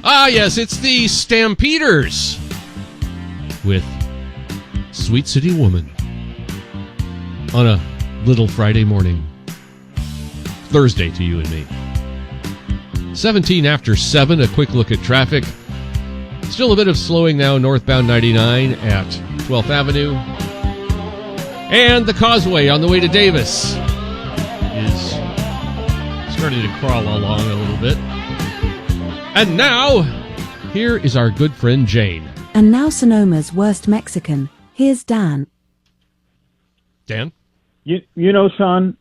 Ah, yes, it's the Stampeders with Sweet City Woman on a little Friday morning. Thursday to you and me. 17 after 7, a quick look at traffic. Still a bit of slowing now northbound 99 at 12th Avenue. And the Causeway on the way to Davis is starting to crawl along a little bit. And now, here is our good friend Jane. And now Sonoma's worst Mexican. Here's Dan. Dan? You know, Sean,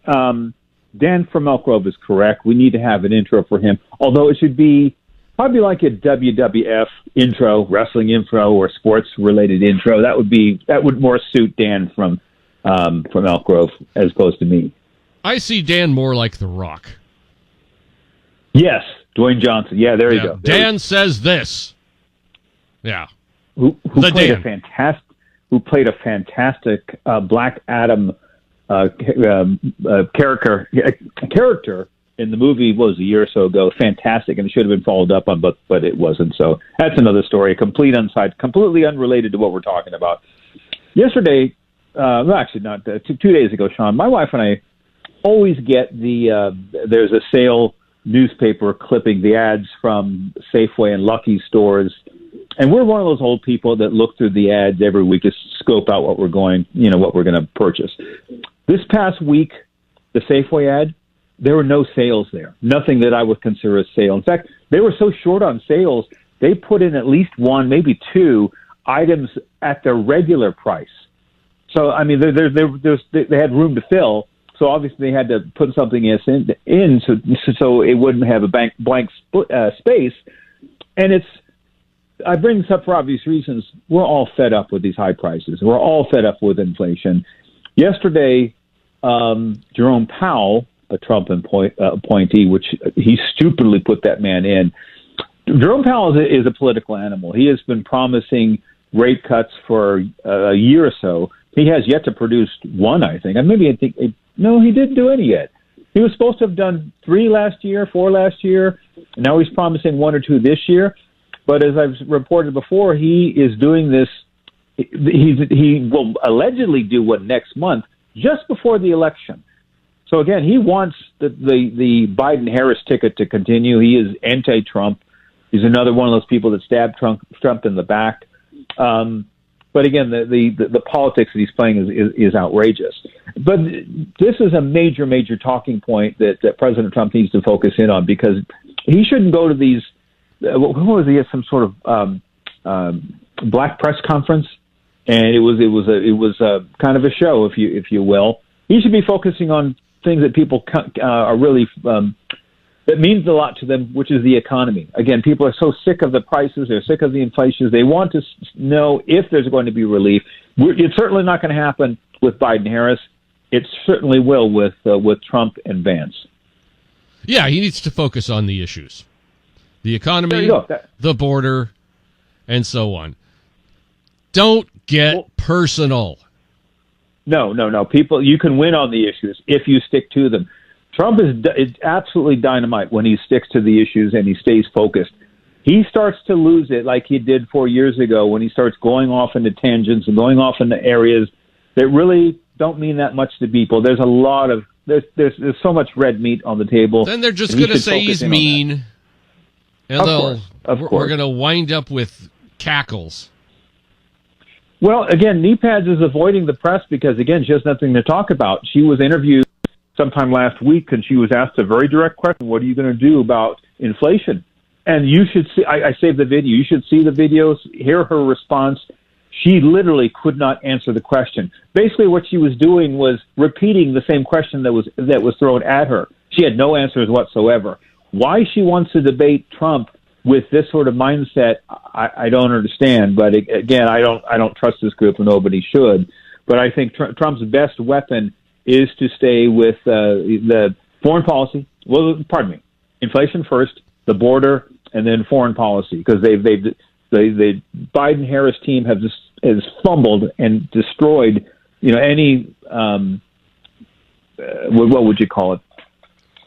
Dan from Elk Grove is correct. We need to have an intro for him, although it should be probably like a WWF intro, wrestling intro, or sports-related intro. That would more suit Dan from Elk Grove as opposed to me. I see Dan more like The Rock. Yes, Dwayne Johnson. Yeah, there you go. Dan says this. Yeah. Who played a fantastic Black Adam character in the movie was a year or so ago. Fantastic, and it should have been followed up on, but it wasn't. So that's another story, completely unrelated to what we're talking about. Yesterday, actually not 2 days ago, Sean, my wife and I always get there's a sale newspaper clipping the ads from Safeway and Lucky stores. And we're one of those old people that look through the ads every week to scope out what we're going to purchase. This past week, the Safeway ad, there were no sales there. Nothing that I would consider a sale. In fact, they were so short on sales, they put in at least one, maybe two items at their regular price. So, I mean, they had room to fill. So obviously they had to put something in so it wouldn't have a blank space. And I bring this up for obvious reasons. We're all fed up with these high prices. We're all fed up with inflation. Yesterday, Jerome Powell, a Trump appointee, which he stupidly put that man in. Jerome Powell is a political animal. He has been promising rate cuts for a year or so. He has yet to produce one, I think. No, he didn't do any yet. He was supposed to have done 4 last year. And now he's promising 1 or 2 this year. But as I've reported before, he is doing this. He will allegedly do one next month, just before the election. So again, he wants the Biden-Harris ticket to continue. He is anti-Trump. He's another one of those people that stabbed Trump in the back. But again, the politics that he's playing is outrageous. But this is a major, major talking point that President Trump needs to focus in on, because he shouldn't go to these. What was he at some sort of black press conference, and it was a kind of a show, if you will. He should be focusing on things that people are really that means a lot to them, which is the economy. Again, people are so sick of the prices, they're sick of the inflation. They want to know if there's going to be relief. It's certainly not going to happen with Biden-Harris. It certainly will with Trump and Vance. Yeah, he needs to focus on the issues. The economy, the border, and so on. Don't get personal. No. People, you can win on the issues if you stick to them. Trump is absolutely dynamite when he sticks to the issues and he stays focused. He starts to lose it like he did 4 years ago when he starts going off into tangents and going off into areas that really don't mean that much to people. There's a lot of there's so much red meat on the table. Then they're just going to say he's mean. And of course. We're going to wind up with cackles. Well, again, NEPADS is avoiding the press because, again, she has nothing to talk about. She was interviewed sometime last week, and she was asked a very direct question: what are you going to do about inflation? And you should see, I saved the video. You should see the videos, hear her response. She literally could not answer the question. Basically, what she was doing was repeating the same question that was thrown at her. She had no answers whatsoever. Why she wants to debate Trump with this sort of mindset, I don't understand. But again, I don't trust this group, and nobody should. But I think Trump's best weapon is to stay with the foreign policy. Well, pardon me, inflation first, the border, and then foreign policy, because the Biden-Harris team has fumbled and destroyed, any what would you call it?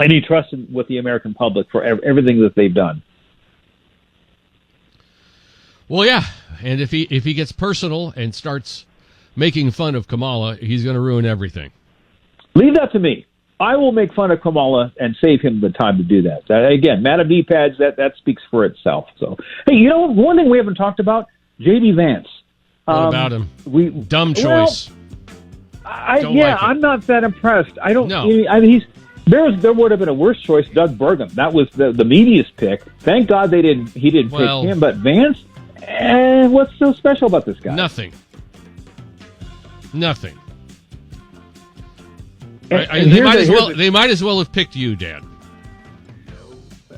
Any trust with the American public for everything that they've done. Well, yeah, and if he gets personal and starts making fun of Kamala, he's going to ruin everything. Leave that to me. I will make fun of Kamala and save him the time to do that. Again, Madam D-pads, that speaks for itself. So, hey, you know, one thing we haven't talked about, J.D. Vance. What about him? Dumb choice. I'm not that impressed. I don't. No. I mean, there would have been a worse choice, Doug Burgum. That was the media's pick. Thank God he didn't pick him. But Vance, what's so special about this guy? Nothing. And they might as well have picked you, Dan.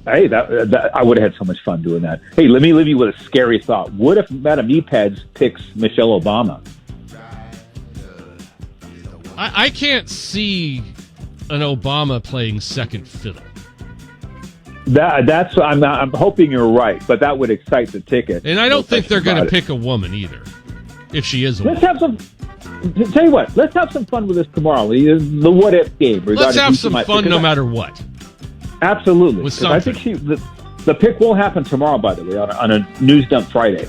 Hey, that I would have had so much fun doing that. Hey, let me leave you with a scary thought. What if Madam E-Pads picks Michelle Obama? I can't see an Obama playing second fiddle. I'm hoping you're right, but that would excite the ticket. And I don't think they're going to pick a woman either, if she is a woman. Tell you what, let's have some fun with this tomorrow. The what if game. Let's have some fun no matter what. Absolutely. With something. I think the pick will happen tomorrow, by the way, on a News Dump Friday.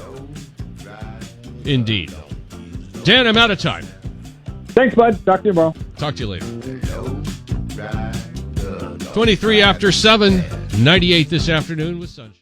Indeed. Dan, I'm out of time. Thanks, bud. Talk to you tomorrow. Talk to you later. 23 after 7, 98 this afternoon with sunshine.